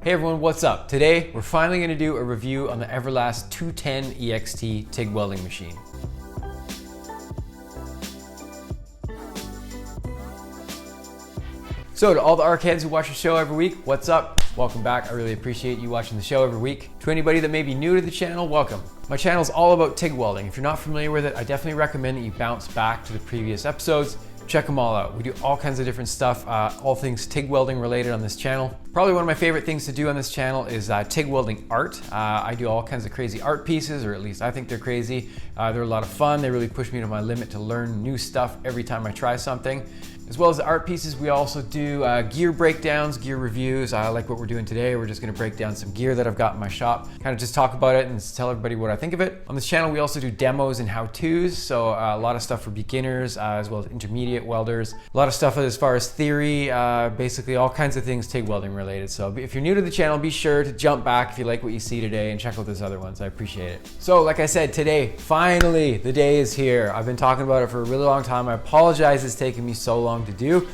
Hey everyone, what's up? Today, we're finally gonna do a review on the Everlast 210 Ext Tig Welding machine. So to all the ARC heads who watch the show every week, what's up? Welcome back. I really appreciate you watching the show every week. To anybody that may be new to the channel, welcome. My channel is all about TIG welding. If you're not familiar with it, I definitely recommend that you bounce back to the previous episodes. Check them all out. We do all kinds of different stuff, all things TIG welding related on this channel. Probably one of my favorite things to do on this channel is TIG Welding Art. I do all kinds of crazy art pieces, or at least I think they're crazy. They're a lot of fun. They really push me to my limit to learn new stuff every time I try something. As well as the art pieces, we also do gear breakdowns, gear reviews. Like what we're doing today. We're just gonna break down some gear that I've got in my shop, kind of just talk about it and tell everybody what I think of it. On this channel, we also do demos and how-tos, so a lot of stuff for beginners, as well as intermediate welders. A lot of stuff as far as theory, basically all kinds of things TIG welding related. So if you're new to the channel, be sure to jump back if you like what you see today and check out those other ones. I appreciate it. So like I said, today, finally, the day is here. I've been talking about it for a really long time. I apologize it's taken me so long to do,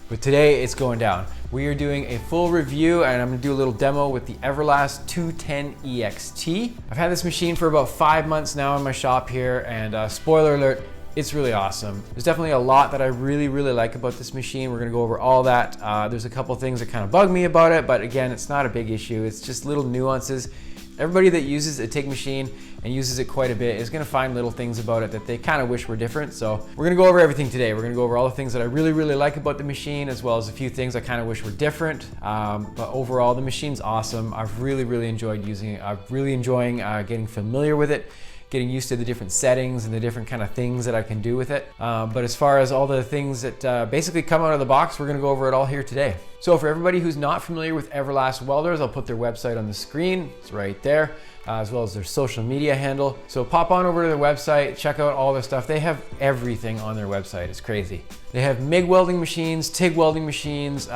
but today it's going down. We are doing a full review and I'm gonna do a little demo with the Everlast 210 Ext. I've had this machine for about 5 months now in my shop here, and spoiler alert, it's really awesome. There's definitely a lot that I really like about this machine. We're gonna go over all that. There's a couple things that kind of bug me about it, but again, it's not a big issue. It's just little nuances. Everybody that uses a TIG machine and uses it quite a bit is gonna find little things about it that they kind of wish were different. So we're gonna go over everything today. We're gonna go over all the things that I really like about the machine, as well as a few things I kind of wish were different. But overall, the machine's awesome. I've really enjoyed using it. I'm really enjoying getting familiar with it, getting used to the different settings and the different kind of things that I can do with it. But as far as all the things that basically come out of the box, we're gonna go over it all here today. So for everybody who's not familiar with Everlast Welders, I'll put their website on the screen. It's right there, as well as their social media handle. So pop on over to their website, check out all their stuff. They have everything on their website. It's crazy. They have MIG welding machines, TIG welding machines,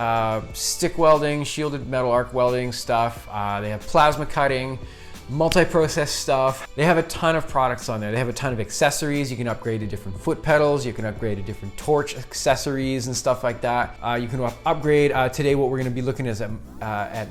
stick welding, shielded metal arc welding stuff. They have plasma cutting, multi-process stuff. They have a ton of products on there. They have a ton of accessories. You can upgrade to different foot pedals. You can upgrade to different torch accessories and stuff like that. You can upgrade. Today what we're gonna be looking at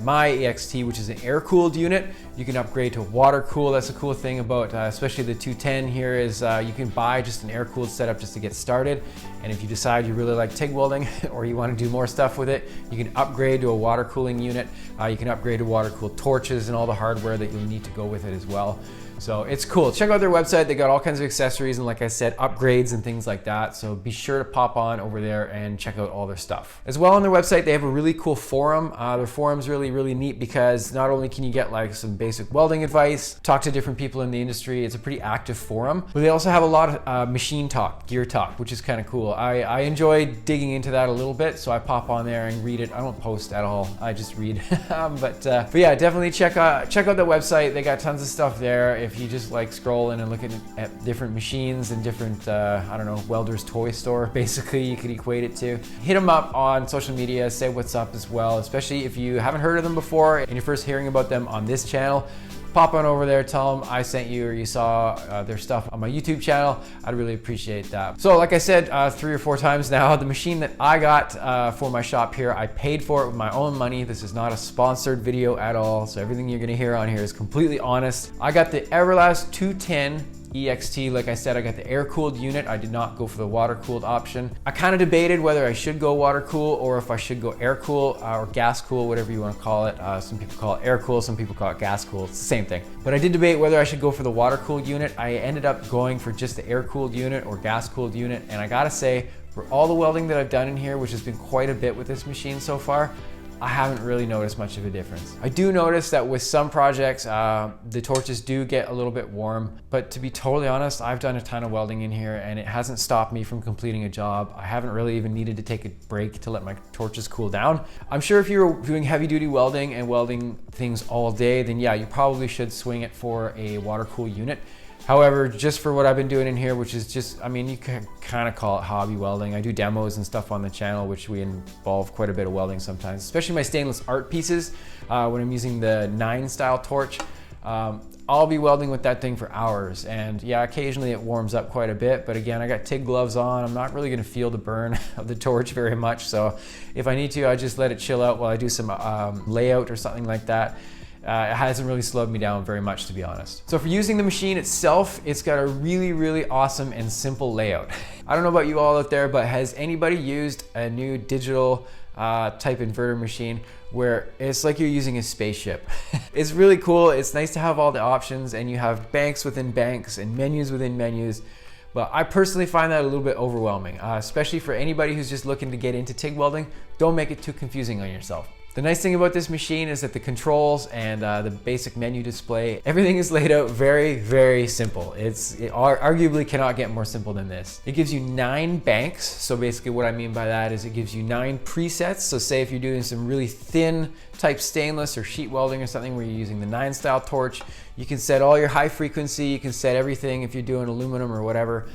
my Ext, which is an air-cooled unit. You can upgrade to water-cooled. That's a cool thing about especially the 210 here is you can buy just an air-cooled setup just to get started. And if you decide you really like TIG welding or you want to do more stuff with it, you can upgrade to a water cooling unit. You can upgrade to water-cooled torches and all the hardware that you'll need to go with it as well. So it's cool. Check out their website. They got all kinds of accessories and, like I said, upgrades and things like that. So be sure to pop on over there and check out all their stuff. As well, on their website, they have a really cool forum. Their forum's really neat because not only can you get like some basic welding advice, talk to different people in the industry. It's a pretty active forum, but they also have a lot of machine talk, gear talk, which is kind of cool. I enjoy digging into that a little bit, so I pop on there and read it. I don't post at all. I just read. but yeah, definitely check out the website. They got tons of stuff there. If you just like scrolling and looking at different machines and different, I don't know, welder's toy store, basically you could equate it to. Hit them up on social media, say what's up as well, especially if you haven't heard of them before and you're first hearing about them on this channel. Pop on over there, tell them I sent you or you saw their stuff on my YouTube channel. I'd really appreciate that. So like I said 3 or 4 times now, the machine that I got for my shop here, I paid for it with my own money. This is not a sponsored video at all. So everything you're gonna hear on here is completely honest. I got the Everlast 210 Ext. Like I said, I got the air-cooled unit. I did not go for the water-cooled option. I kind of debated whether I should go water-cool or if I should go air-cool or gas-cool, whatever you want to call it. Some people call it air-cool, some people call it gas-cool. It's the same thing. But I did debate whether I should go for the water-cooled unit. I ended up going for just the air-cooled unit or gas-cooled unit. And I gotta say, for all the welding that I've done in here, which has been quite a bit with this machine so far, I haven't really noticed much of a difference. I do notice that with some projects, the torches do get a little bit warm, but to be totally honest, I've done a ton of welding in here and it hasn't stopped me from completing a job. I haven't really even needed to take a break to let my torches cool down. I'm sure if you're doing heavy duty welding and welding things all day, then yeah, you probably should swing it for a water cool unit. However, just for what I've been doing in here, which is just, I mean, you can kind of call it hobby welding. I do demos and stuff on the channel, which we involve quite a bit of welding sometimes, especially my stainless art pieces. When I'm using the 9 style torch, I'll be welding with that thing for hours. And yeah, occasionally it warms up quite a bit, but again, I got TIG gloves on. I'm not really gonna feel the burn of the torch very much. So if I need to, I just let it chill out while I do some layout or something like that. It hasn't really slowed me down very much, to be honest. So for using the machine itself, it's got a really, really awesome and simple layout. I don't know about you all out there, but has anybody used a new digital type inverter machine where it's like you're using a spaceship? It's really cool. It's nice to have all the options, and you have banks within banks and menus within menus. But I personally find that a little bit overwhelming, especially for anybody who's just looking to get into TIG welding. Don't make it too confusing on yourself. The nice thing about this machine is that the controls and the basic menu display, everything is laid out very, very simple. It arguably cannot get more simple than this. It gives you 9 banks. So basically what I mean by that is it gives you 9 presets. So say if you're doing some really thin type stainless or sheet welding or something where you're using the 9 style torch, you can set all your high frequency, you can set everything. If you're doing aluminum or whatever,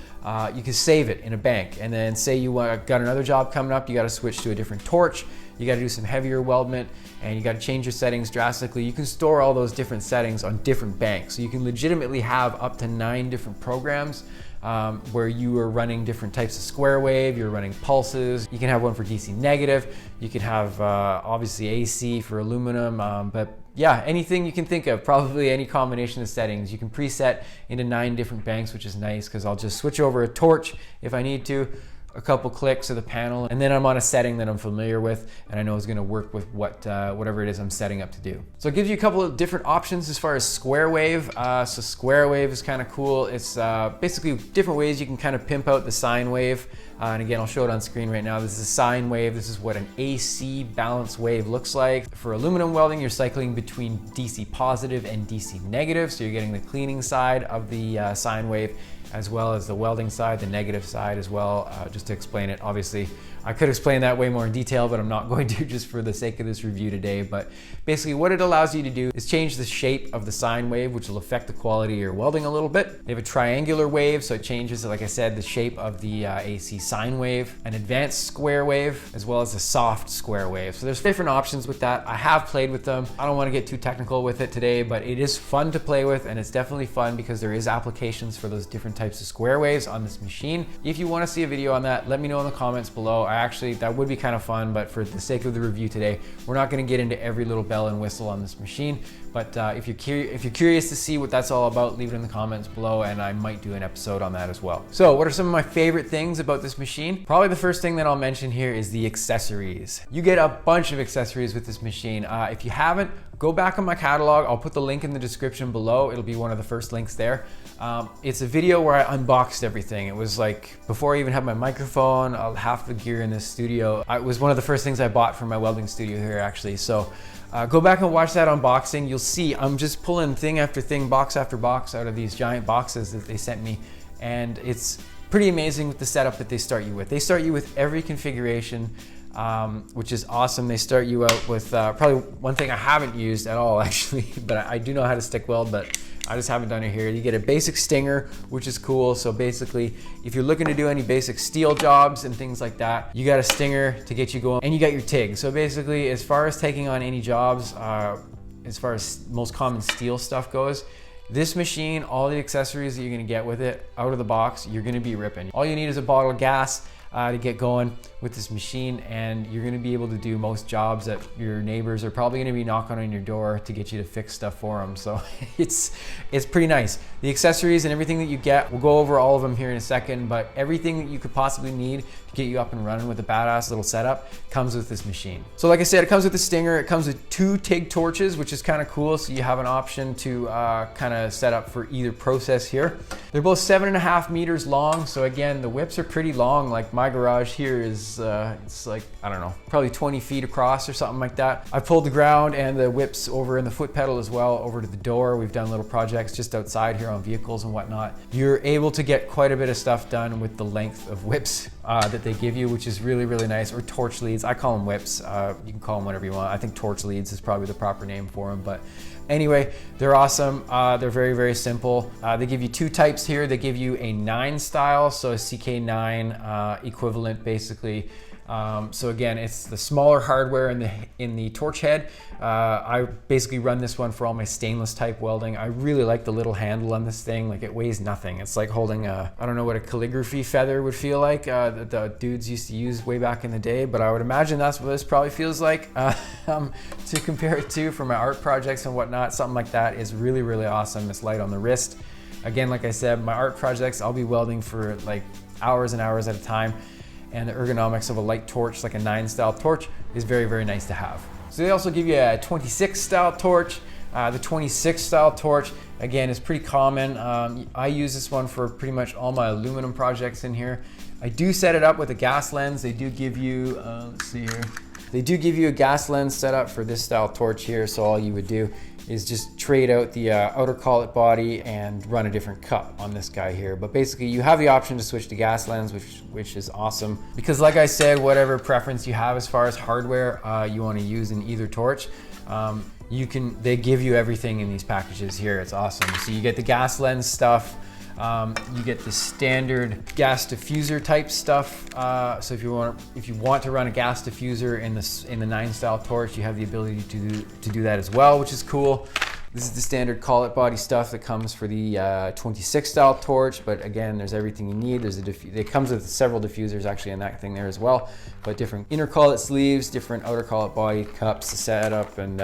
you can save it in a bank. And then say you got another job coming up, you got to switch to a different torch, you got to do some heavier weldment, and you got to change your settings drastically. You can store all those different settings on different banks. So you can legitimately have up to 9 different programs where you are running different types of square wave, you're running pulses. You can have one for DC negative. You can have obviously AC for aluminum, but yeah, anything you can think of, probably any combination of settings. You can preset into 9 different banks, which is nice because I'll just switch over a torch if I need to, a couple clicks of the panel, and then I'm on a setting that I'm familiar with and I know is gonna work with whatever it is I'm setting up to do. So it gives you a couple of different options as far as square wave. So square wave is kind of cool. It's basically different ways you can kind of pimp out the sine wave. And again, I'll show it on screen right now. This is a sine wave. This is what an AC balance wave looks like. For aluminum welding, you're cycling between DC positive and DC negative. So you're getting the cleaning side of the sine wave, as well as the welding side, the negative side as well. Just to explain it, obviously, I could explain that way more in detail, but I'm not going to just for the sake of this review today. But basically what it allows you to do is change the shape of the sine wave, which will affect the quality of your welding a little bit. They have a triangular wave, so it changes, like I said, the shape of the AC sine wave, an advanced square wave, as well as a soft square wave. So there's different options with that. I have played with them. I don't want to get too technical with it today, but it is fun to play with, and it's definitely fun because there is applications for those different types of square waves on this machine. If you want to see a video on that, let me know in the comments below. That would be kind of fun, but for the sake of the review today, we're not going to get into every little bell and whistle on this machine. But if you're curious to see what that's all about, leave it in the comments below, and I might do an episode on that as well. So what are some of my favorite things about this machine? Probably the first thing that I'll mention here is the accessories. You get a bunch of accessories with this machine. If you haven't, go back on my catalog. I'll put the link in the description below. It'll be one of the first links there. It's a video where I unboxed everything. It was like before I even had my microphone, half the gear in this studio. It was one of the first things I bought for my welding studio here, actually. So go back and watch that unboxing. You'll see I'm just pulling thing after thing, box after box out of these giant boxes that they sent me. And it's pretty amazing with the setup that they start you with. They start you with every configuration, which is awesome. They start you out with probably one thing I haven't used at all, actually, but I do know how to stick weld, but I just haven't done it here. You get a basic stinger, which is cool. So basically, if you're looking to do any basic steel jobs and things like that, you got a stinger to get you going, and you got your TIG. So basically, as far as taking on any jobs, as far as most common steel stuff goes, this machine, all the accessories that you're gonna get with it out of the box, you're gonna be ripping. All you need is a bottle of gas to get going with this machine, and you're gonna be able to do most jobs that your neighbors are probably gonna be knocking on your door to get you to fix stuff for them. So it's pretty nice. The accessories and everything that you get, we'll go over all of them here in a second, but everything that you could possibly need to get you up and running with a badass little setup comes with this machine. So like I said, it comes with a stinger. It comes with 2 TIG torches, which is kind of cool. So you have an option to kind of set up for either process here. They're both 7.5 meters long. So again, the whips are pretty long. Like my garage here is, it's like, I don't know, probably 20 feet across or something like that. I pulled the ground and the whips over and the foot pedal as well over to the door. We've done little projects just outside here on vehicles and whatnot. You're able to get quite a bit of stuff done with the length of whips that they give you, which is really, really nice. Or torch leads. I call them whips. You can call them whatever you want. I think torch leads is probably the proper name for them. But anyway, they're awesome. They're very, very simple. They give you 2 types here. They give you a 9 style, so a CK9 equivalent basically. So again, it's the smaller hardware in the torch head. I basically run this one for all my stainless type welding. I really like the little handle on this thing. Like, it weighs nothing. It's like holding I don't know what a calligraphy feather would feel like that the dudes used to use way back in the day, but I would imagine that's what this probably feels like to compare it to for my art projects and whatnot. Something like that is really, really awesome. It's light on the wrist. Again, like I said, my art projects, I'll be welding for like hours and hours at a time. And the ergonomics of a light torch, like a 9 style torch, is very, very nice to have. So they also give you a 26 style torch. The 26 style torch, again, is pretty common. I use this one for pretty much all my aluminum projects in here. I do set it up with a gas lens. They do give you, let's see here. They do give you a gas lens set up for this style torch here. So all you would do is just trade out the outer collet body and run a different cup on this guy here. But basically you have the option to switch to gas lens, which is awesome. Because like I said, whatever preference you have as far as hardware you want to use in either torch, they give you everything in these packages here. It's awesome. So you get the gas lens stuff, you get the standard gas diffuser type stuff. So if you want to run a gas diffuser in the 9 style torch, you have the ability to do that as well, which is cool. This is the standard collet body stuff that comes for the 26 style torch, but again, there's everything you need. It comes with several diffusers actually in that thing there as well, but different inner collet sleeves, different outer collet body cups to set up, and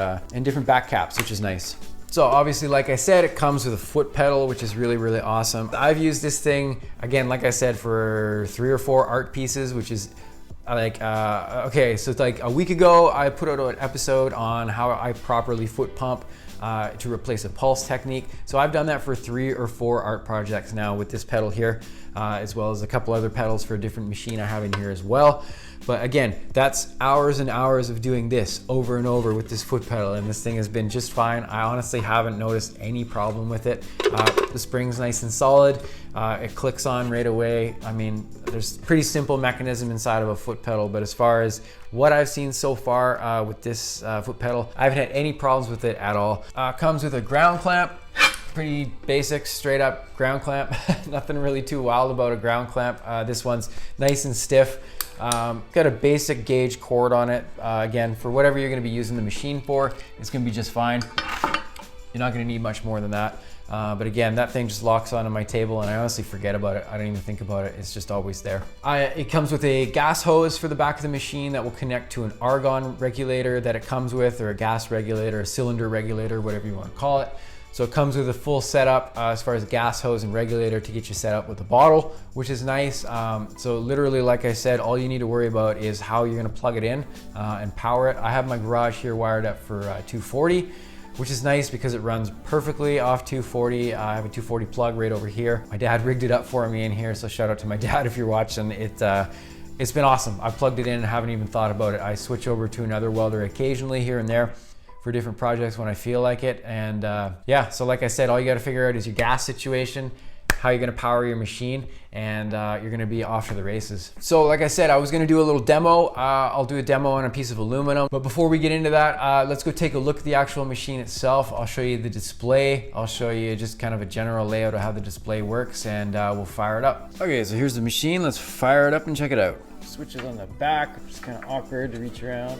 different back caps, which is nice. So obviously, like I said, it comes with a foot pedal, which is really, really awesome. I've used this thing, again, like I said, for 3 or 4 art pieces, which is like, okay, so it's like a week ago, I put out an episode on how I properly foot pump to replace a pulse technique. So I've done that for 3 or 4 art projects now with this pedal here, as well as a couple other pedals for a different machine I have in here as well. But again, that's hours and hours of doing this over and over with this foot pedal, and this thing has been just fine. I honestly haven't noticed any problem with it. The spring's nice and solid. It clicks on right away. I mean, there's a pretty simple mechanism inside of a foot pedal, but as far as what I've seen so far with this foot pedal, I haven't had any problems with it at all. Comes with a ground clamp. Pretty basic, straight up ground clamp. Nothing really too wild about a ground clamp. This one's nice and stiff. Got a basic gauge cord on it. Again, for whatever you're gonna be using the machine for, it's gonna be just fine. You're not gonna need much more than that. But again, that thing just locks onto my table and I honestly forget about it. I don't even think about it. It's just always there. It comes with a gas hose for the back of the machine that will connect to an argon regulator that it comes with, or a gas regulator, a cylinder regulator, whatever you wanna call it. So it comes with a full setup as far as gas hose and regulator to get you set up with the bottle, which is nice. So literally, like I said, all you need to worry about is how you're gonna plug it in and power it. I have my garage here wired up for 240, which is nice because it runs perfectly off 240. I have a 240 plug right over here. My dad rigged it up for me in here, so shout out to my dad if you're watching. It's been awesome. I plugged it in and haven't even thought about it. I switch over to another welder occasionally here and there for different projects when I feel like it. And yeah, so like I said, all you gotta figure out is your gas situation, how you're gonna power your machine, and you're gonna be off to the races. So like I said, I was gonna do a little demo. I'll do a demo on a piece of aluminum. But before we get into that, let's go take a look at the actual machine itself. I'll show you the display. I'll show you just kind of a general layout of how the display works, and we'll fire it up. Okay, so here's the machine. Let's fire it up and check it out. Switches on the back, which is kind of awkward to reach around.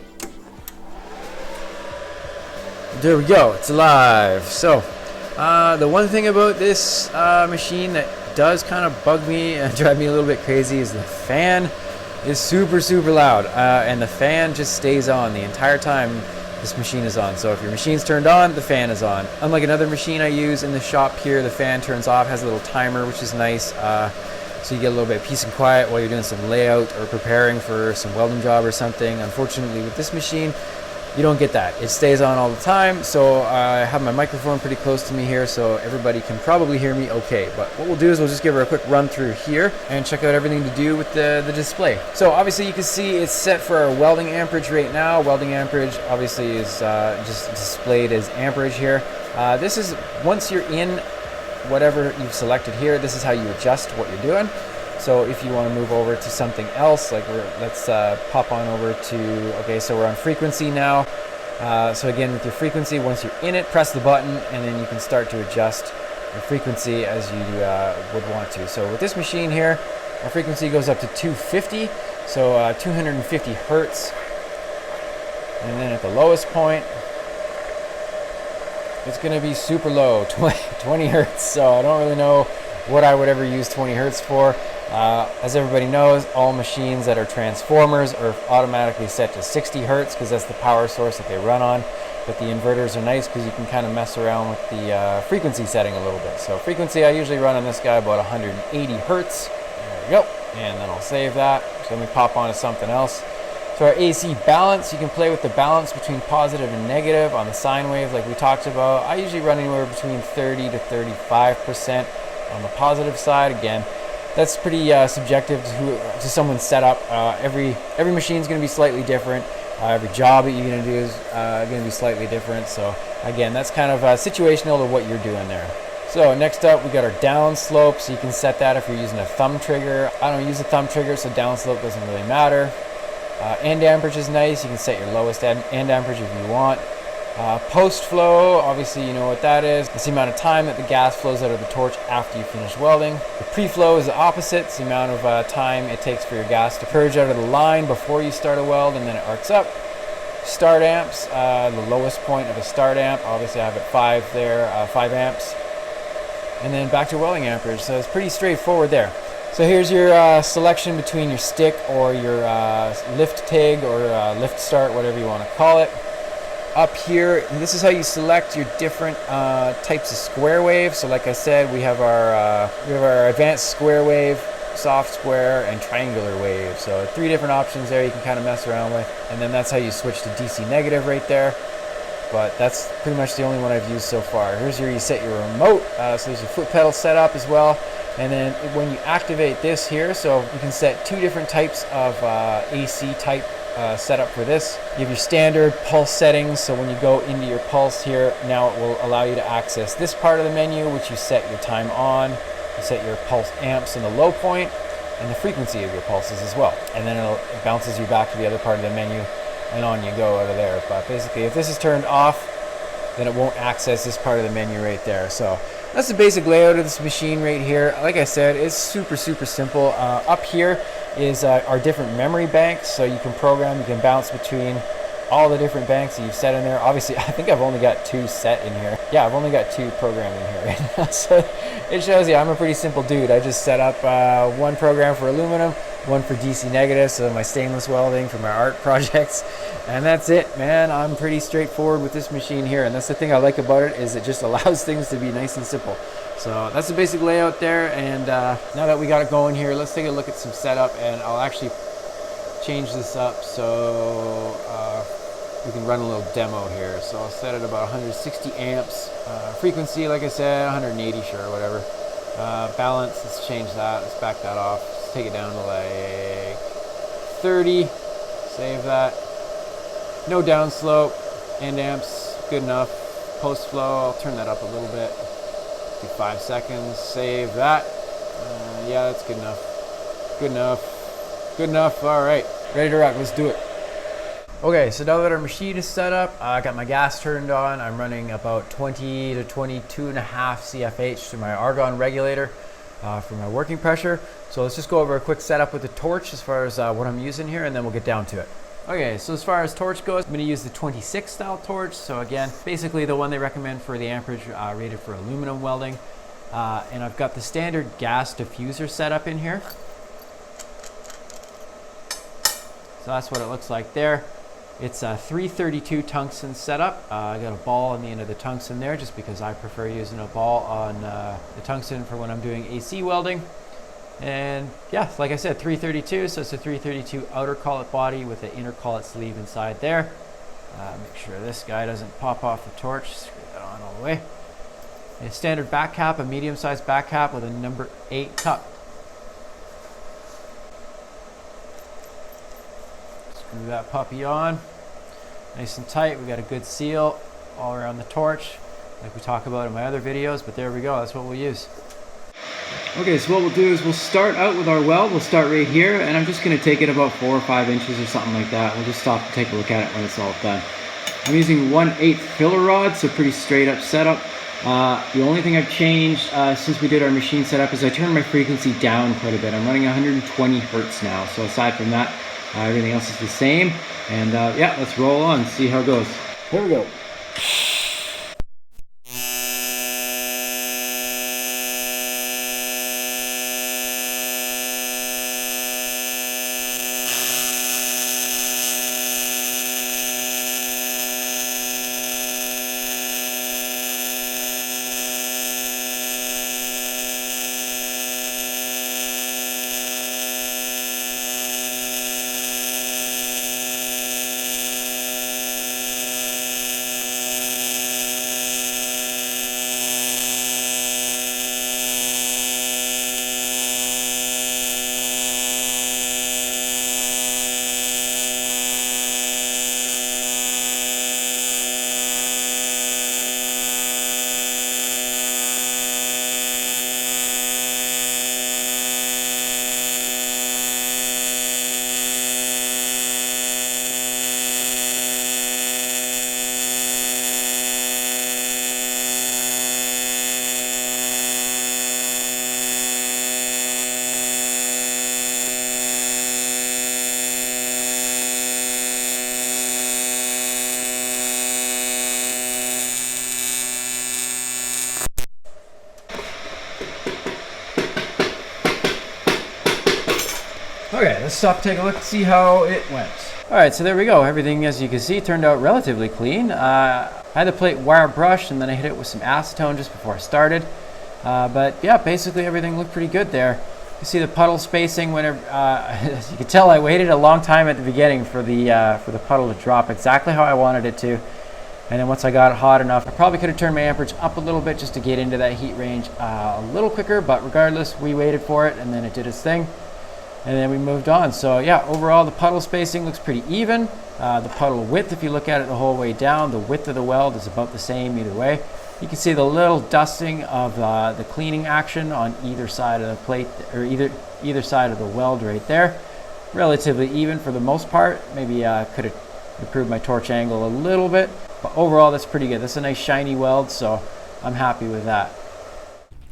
There we go, it's alive. So the one thing about this machine that does kind of bug me and drive me a little bit crazy is the fan is super, super loud, and the fan just stays on the entire time this machine is on. So if your machine's turned on, the fan is on. Unlike another machine I use in the shop here, the fan turns off, has a little timer, which is nice. So you get a little bit of peace and quiet while you're doing some layout or preparing for some welding job or something. Unfortunately with this machine, you don't get that. It stays on all the time. So I have my microphone pretty close to me here, so everybody can probably hear me okay. But what we'll do is we'll just give her a quick run through here and check out everything to do with the display. So obviously you can see it's set for our welding amperage right now. Welding amperage obviously is just displayed as amperage here. This is, once you're in whatever you've selected here, this is how you adjust what you're doing. So if you want to move over to something else, like let's pop on over to, okay, so we're on frequency now. So again, with your frequency, once you're in it, press the button and then you can start to adjust your frequency as you would want to. So with this machine here, our frequency goes up to 250. So 250 hertz. And then at the lowest point, it's going to be super low, 20 hertz. So I don't really know what I would ever use 20 hertz for. As everybody knows, all machines that are transformers are automatically set to 60 hertz because that's the power source that they run on. But the inverters are nice because you can kind of mess around with the frequency setting a little bit. So frequency, I usually run on this guy about 180 hertz. There we go. And then I'll save that. So let me pop on to something else. So our AC balance, you can play with the balance between positive and negative on the sine wave like we talked about. I usually run anywhere between 30 to 35% on the positive side. Again, that's pretty subjective to someone's setup. Every machine is going to be slightly different. Every job that you're going to do is going to be slightly different. So again, that's kind of situational to what you're doing there. So next up, we got our down slope. So you can set that if you're using a thumb trigger. I don't use a thumb trigger, so down slope doesn't really matter. End amperage is nice. You can set your lowest end amperage if you want. Post flow, obviously you know what that is. It's the amount of time that the gas flows out of the torch after you finish welding. The pre-flow is the opposite. It's the amount of time it takes for your gas to purge out of the line before you start a weld, and then it arcs up. Start amps, the lowest point of a start amp. Obviously I have it 5 there, 5 amps. And then back to welding amperage. So it's pretty straightforward there. So here's your selection between your stick or your lift TIG or lift start, whatever you want to call it. Up here, this is how you select your different types of square wave. So like I said, we have our advanced square wave, soft square, and triangular wave. So 3 different options there you can kind of mess around with. And then that's how you switch to DC negative right there. But that's pretty much the only one I've used so far. Here's where you set your remote. So there's your foot pedal set up as well. And then when you activate this here, so you can set 2 different types of AC type setup for this. You have your standard pulse settings. So when you go into your pulse here, now it will allow you to access this part of the menu, which you set your time on. You set your pulse amps in the low point and the frequency of your pulses as well. And then it bounces you back to the other part of the menu, and on you go out of there. But basically, if this is turned off, then it won't access this part of the menu right there. So that's the basic layout of this machine right here. Like I said, it's super simple. Up here is our different memory banks. So you can program, you can bounce between all the different banks that you've set in there. Obviously, I think I've only got 2 set in here. Yeah, I've only got 2 programmed in here right now. So it shows you I'm a pretty simple dude. I just set up 1 program for aluminum, 1 for DC negative, so my stainless welding for my art projects. And that's it, man. I'm pretty straightforward with this machine here. And that's the thing I like about it, is it just allows things to be nice and simple. So that's the basic layout there. And now that we got it going here, let's take a look at some setup, and I'll actually change this up so we can run a little demo here. So I'll set it about 160 amps. Frequency, like I said, 180, sure, whatever. Balance, let's change that. Let's back that off. Let's take it down to like 30. Save that. No downslope. End amps, good enough. Post flow, I'll turn that up a little bit. Do 5 seconds. Save that. Yeah, that's good enough. Good enough. Good enough. All right. Ready to rock. Let's do it. Okay, so now that our machine is set up, I got my gas turned on. I'm running about 20 to 22.5 CFH to my argon regulator for my working pressure. So let's just go over a quick setup with the torch as far as what I'm using here, and then we'll get down to it. Okay, so as far as torch goes, I'm going to use the 26 style torch. So again, basically the one they recommend for the amperage rated for aluminum welding. And I've got the standard gas diffuser setup in here. So that's what it looks like there. It's a 332 tungsten setup. I got a ball on the end of the tungsten there just because I prefer using a ball on the tungsten for when I'm doing AC welding. And yeah, like I said, 332, so it's a 332 outer collet body with an inner collet sleeve inside there. Make sure this guy doesn't pop off the torch. Screw that on all the way. A standard back cap, a medium-sized back cap with a number 8 cup. Screw that puppy on. Nice and tight. We got a good seal all around the torch, like we talk about in my other videos, but there we go. That's what we'll use. Okay, so what we'll do is we'll start out with our weld. We'll start right here, and I'm just going to take it about 4 or 5 inches or something like that. We'll just stop and take a look at it when it's all done. I'm using 1/8 filler rod, so pretty straight up setup. The only thing I've changed since we did our machine setup is I turned my frequency down quite a bit. I'm running 120 hertz now. So aside from that, everything else is the same. And yeah, let's roll on, see how it goes. Here we go. Okay, let's stop, take a look, see how it went. All right, so there we go. Everything, as you can see, turned out relatively clean. I had the plate wire brushed and then I hit it with some acetone just before I started. But yeah, basically everything looked pretty good there. You see the puddle spacing whenever, as you can tell, I waited a long time at the beginning for the puddle to drop exactly how I wanted it to. And then once I got it hot enough, I probably could have turned my amperage up a little bit just to get into that heat range a little quicker, but regardless, we waited for it and then it did its thing. And then we moved on. So yeah, overall the puddle spacing looks pretty even. The puddle width, if you look at it the whole way down, the width of the weld is about the same either way. You can see the little dusting of the cleaning action on either side of the plate, or either side of the weld right there. Relatively even for the most part. Maybe could have improved my torch angle a little bit, but overall that's pretty good. That's a nice shiny weld, so I'm happy with that.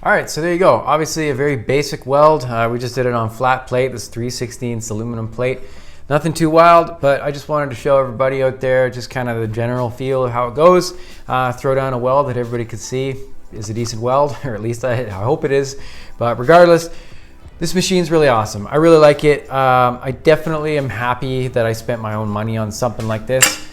All right, so there you go. Obviously a very basic weld. We just did it on flat plate, this 3/16 aluminum plate. Nothing too wild, but I just wanted to show everybody out there just kind of the general feel of how it goes. Throw down a weld that everybody could see is a decent weld, or at least I hope it is. But regardless, this machine's really awesome. I really like it. I definitely am happy that I spent my own money on something like this.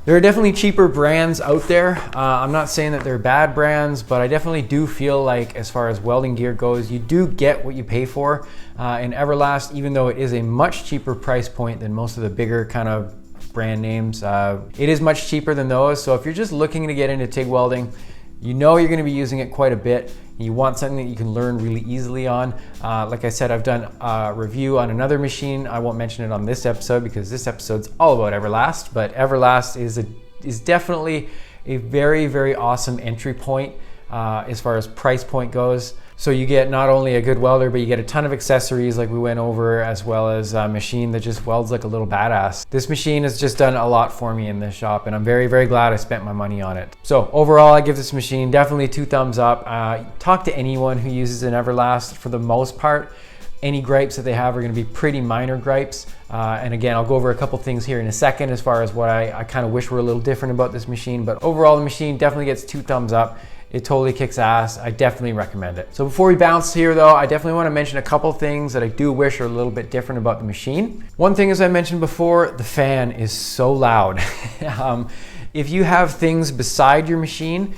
There are definitely cheaper brands out there. I'm not saying that they're bad brands, but I definitely do feel like as far as welding gear goes, you do get what you pay for. In Everlast, even though it is a much cheaper price point than most of the bigger kind of brand names, it is much cheaper than those. So if you're just looking to get into TIG welding, you know you're gonna be using it quite a bit. You want something that you can learn really easily on. Like I said, I've done a review on another machine. I won't mention it on this episode because this episode's all about Everlast, but Everlast is definitely a very, very awesome entry point as far as price point goes. So you get not only a good welder, but you get a ton of accessories like we went over, as well as a machine that just welds like a little badass. This machine has just done a lot for me in this shop, and I'm very, very glad I spent my money on it. So overall, I give this machine definitely 2 thumbs up. Talk to anyone who uses an Everlast. For the most part, any gripes that they have are going to be pretty minor gripes. And again, I'll go over a couple things here in a second as far as what I kind of wish were a little different about this machine. But overall, the machine definitely gets 2 thumbs up. It totally kicks ass. I definitely recommend it. So before we bounce here though, I definitely want to mention a couple things that I do wish are a little bit different about the machine. One thing, as I mentioned before, the fan is so loud. If you have things beside your machine,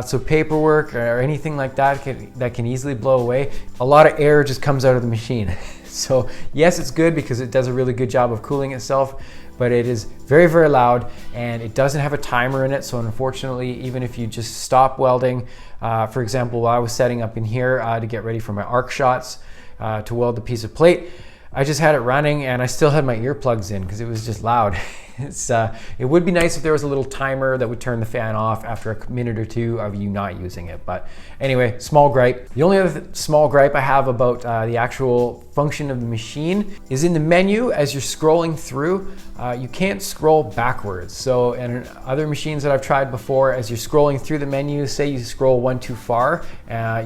so paperwork or anything like that that can easily blow away, a lot of air just comes out of the machine. So yes, it's good because it does a really good job of cooling itself, but it is very, very loud and it doesn't have a timer in it. So unfortunately, even if you just stop welding, for example, while I was setting up in here to get ready for my arc shots to weld the piece of plate, I just had it running and I still had my earplugs in because it was just loud. It would be nice if there was a little timer that would turn the fan off after a minute or two of you not using it. But anyway, small gripe. The only other small gripe I have about the actual function of the machine is in the menu. As you're scrolling through, you can't scroll backwards. So in other machines that I've tried before, as you're scrolling through the menu, say you scroll one too far,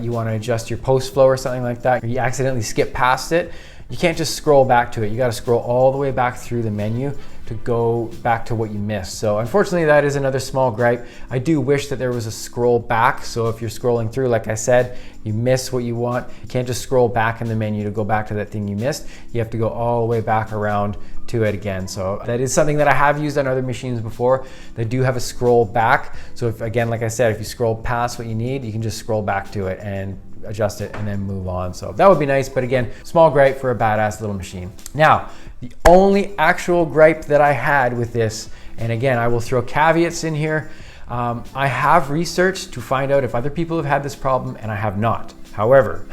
you want to adjust your post flow or something like that, or you accidentally skip past it, you can't just scroll back to it. You got to scroll all the way back through the menu to go back to what you missed. So unfortunately, that is another small gripe. I do wish that there was a scroll back. So if you're scrolling through, like I said, you miss what you want, you can't just scroll back in the menu to go back to that thing you missed. You have to go all the way back around to it again. So that is something that I have used on other machines before. They do have a scroll back. So if, again, like I said, if you scroll past what you need, you can just scroll back to it and adjust it and then move on. So that would be nice, but again, small gripe for a badass little machine. Now, the only actual gripe that I had with this, and again, I will throw caveats in here, I have researched to find out if other people have had this problem, and I have not. However,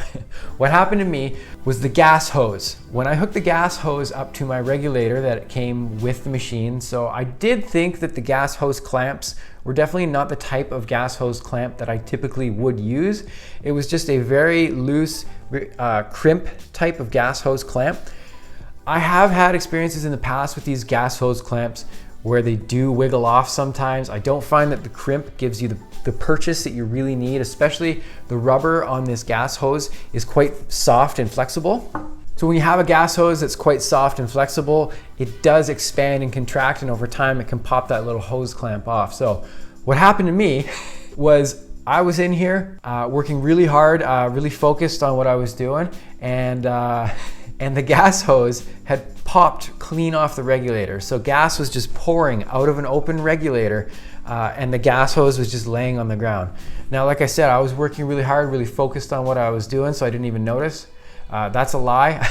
what happened to me was the gas hose. When I hooked the gas hose up to my regulator that came with the machine, so I did think that the gas hose clamps were definitely not the type of gas hose clamp that I typically would use. It was just a very loose crimp type of gas hose clamp. I have had experiences in the past with these gas hose clamps where they do wiggle off sometimes. I don't find that the crimp gives you the purchase that you really need, especially the rubber on this gas hose is quite soft and flexible. So when you have a gas hose that's quite soft and flexible, it does expand and contract, and over time it can pop that little hose clamp off. So what happened to me was I was in here working really hard, really focused on what I was doing, and the gas hose had popped clean off the regulator. So gas was just pouring out of an open regulator, and the gas hose was just laying on the ground. Now, like I said, I was working really hard, really focused on what I was doing, so I didn't even notice. That's a lie.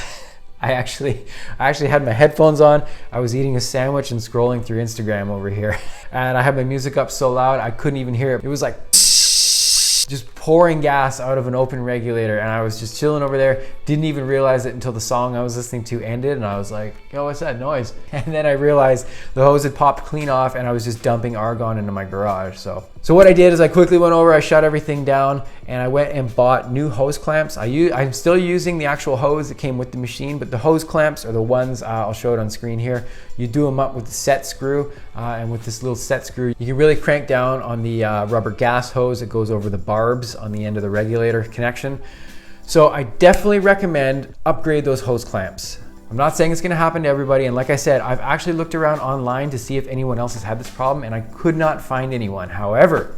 I actually had my headphones on. I was eating a sandwich and scrolling through Instagram over here. And I had my music up so loud, I couldn't even hear it. It was like just pouring gas out of an open regulator, and I was just chilling over there, didn't even realize it until the song I was listening to ended, and I was like, yo, what's that noise? And then I realized the hose had popped clean off, and I was just dumping argon into my garage. So what I did is I quickly went over, I shut everything down, and I went and bought new hose clamps. I'm still using the actual hose that came with the machine, but the hose clamps are the ones, I'll show it on screen here. You do them up with the set screw, and with this little set screw, you can really crank down on the rubber gas hose that goes over the barbs on the end of the regulator connection. So I definitely recommend upgrade those hose clamps. I'm not saying it's gonna happen to everybody, and like I said, I've actually looked around online to see if anyone else has had this problem, and I could not find anyone. However,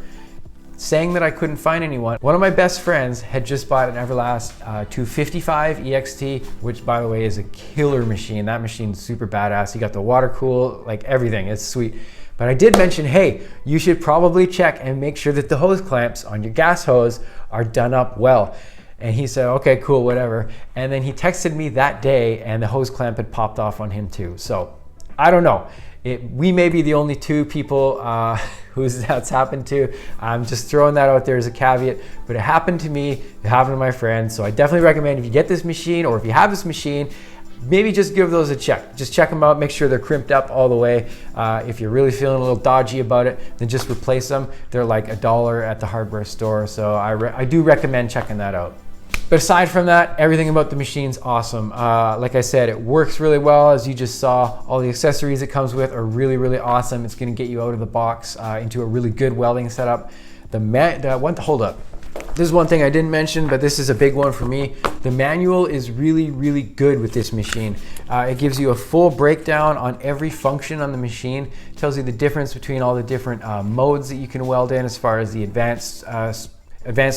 saying that I couldn't find anyone, one of my best friends had just bought an Everlast 255 Ext, which by the way is a killer machine. That machine's super badass. You got the water cool, like everything, it's sweet. But I did mention, hey, you should probably check and make sure that the hose clamps on your gas hose are done up well. And he said, okay, cool, whatever. And then he texted me that day, and the hose clamp had popped off on him too. So I don't know. We may be the only two people who's that's happened to. I'm just throwing that out there as a caveat, but it happened to me, it happened to my friend. So I definitely recommend if you get this machine, or if you have this machine, maybe just give those a check. Just check them out, make sure they're crimped up all the way. If you're really feeling a little dodgy about it, then just replace them. They're like $1 at the hardware store. So I do recommend checking that out. But aside from that, everything about the machine's awesome. Like I said, it works really well, as you just saw. All the accessories it comes with are really, really awesome. It's gonna get you out of the box into a really good welding setup. Hold up. This is one thing I didn't mention, but this is a big one for me. The manual is really, really good with this machine. It gives you a full breakdown on every function on the machine. It tells you the difference between all the different modes that you can weld in, as far as the advanced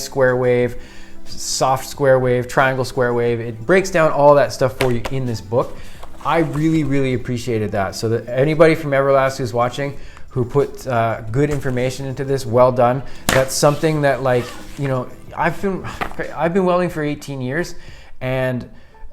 square wave, soft square wave, triangle square wave. It breaks down all that stuff for you in this book. I really, really appreciated that. So that anybody from Everlast who's watching, who put good information into this, well done. That's something that, like, you know, I've been welding for 18 years, and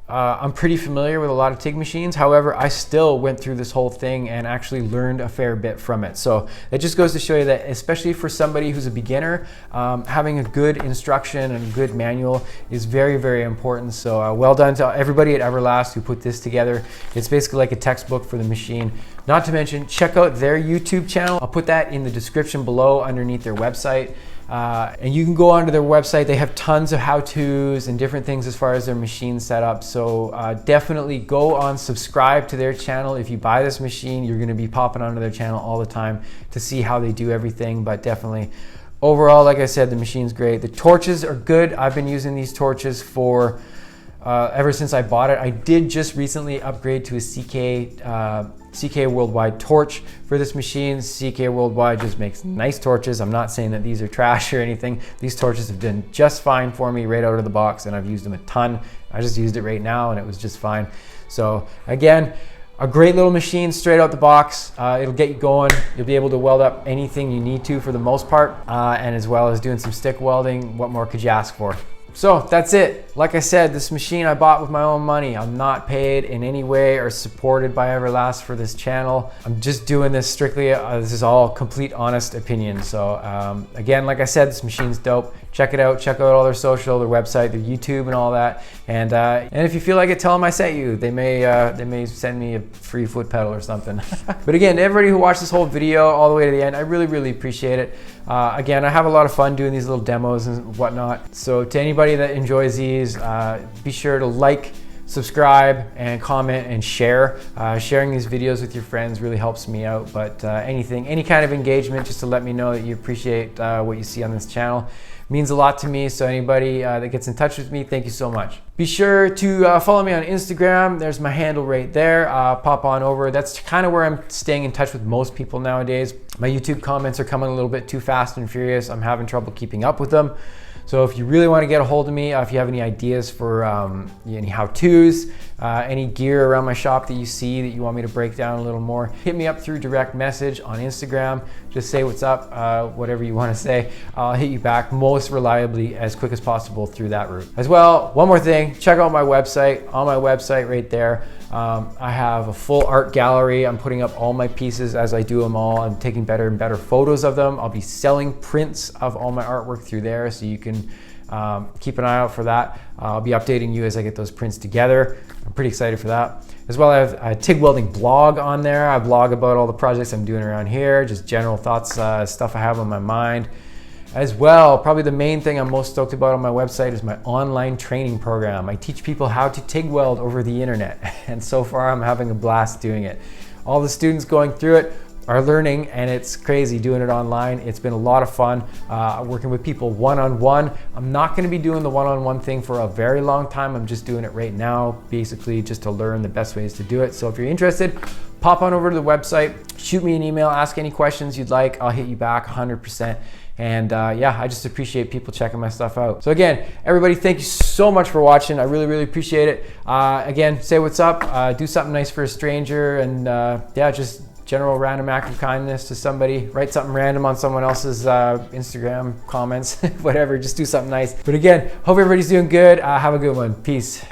I'm pretty familiar with a lot of TIG machines. However, I still went through this whole thing and actually learned a fair bit from it. So it just goes to show you that, especially for somebody who's a beginner, having a good instruction and a good manual is very, very important. So well done to everybody at Everlast who put this together. It's basically like a textbook for the machine. Not to mention, check out their YouTube channel. I'll put that in the description below underneath their website. And you can go onto their website. They have tons of how-tos and different things as far as their machine setup. So definitely go on, subscribe to their channel. If you buy this machine, you're gonna be popping onto their channel all the time to see how they do everything. But definitely, overall, like I said, the machine's great. The torches are good. I've been using these torches for ever since I bought it. I did just recently upgrade to a CK Worldwide torch for this machine. CK Worldwide just makes nice torches. I'm not saying that these are trash or anything. These torches have done just fine for me right out of the box, and I've used them a ton. I just used it right now and it was just fine. So again, a great little machine straight out the box. It'll get you going. You'll be able to weld up anything you need to for the most part, and as well as doing some stick welding. What more could you ask for? So that's it. Like I said, this machine I bought with my own money. I'm not paid in any way or supported by Everlast for this channel. I'm just doing this strictly, this is all complete honest opinion. So again, like I said, this machine's dope. Check it out. Check out all their social, their website, their YouTube and all that. And if you feel like it, tell them I sent you. They may send me a free foot pedal or something. But again, to everybody who watched this whole video all the way to the end, I really, really appreciate it. Again, I have a lot of fun doing these little demos and whatnot. So to anybody that enjoys these, be sure to like, subscribe, and comment and share. Sharing these videos with your friends really helps me out. But any kind of engagement, just to let me know that you appreciate what you see on this channel, means a lot to me. So anybody that gets in touch with me, thank you so much. Be sure to follow me on Instagram. There's my handle right there. Pop on over. That's kind of where I'm staying in touch with most people nowadays. My YouTube comments are coming a little bit too fast and furious. I'm having trouble keeping up with them. So if you really want to get a hold of me, if you have any ideas for any how-tos, any gear around my shop that you see that you want me to break down a little more, hit me up through direct message on Instagram. Just say what's up, whatever you want to say. I'll hit you back most reliably as quick as possible through that route. As well, one more thing, check out my website. On my website right there, I have a full art gallery. I'm putting up all my pieces as I do them all. I'm taking better and better photos of them. I'll be selling prints of all my artwork through there, so you can keep an eye out for that. I'll be updating you as I get those prints together. I'm pretty excited for that. As well, I have a Tig Welding blog on there. I blog about all the projects I'm doing around here, just general thoughts, stuff I have on my mind. As well, probably the main thing I'm most stoked about on my website is my online training program. I teach people how to TIG weld over the internet, and so far I'm having a blast doing it. All the students going through it are learning, and it's crazy doing it online. It's been a lot of fun working with people one-on-one. I'm not going to be doing the one-on-one thing for a very long time. I'm just doing it right now, basically just to learn the best ways to do it. So if you're interested, pop on over to the website, shoot me an email, ask any questions you'd like. I'll hit you back 100%. And yeah, I just appreciate people checking my stuff out. So again, everybody, thank you so much for watching. I really, really appreciate it. Again, say what's up, do something nice for a stranger, and yeah, just general random act of kindness to somebody. Write something random on someone else's Instagram comments, whatever, just do something nice. But again, hope everybody's doing good. Have a good one. Peace.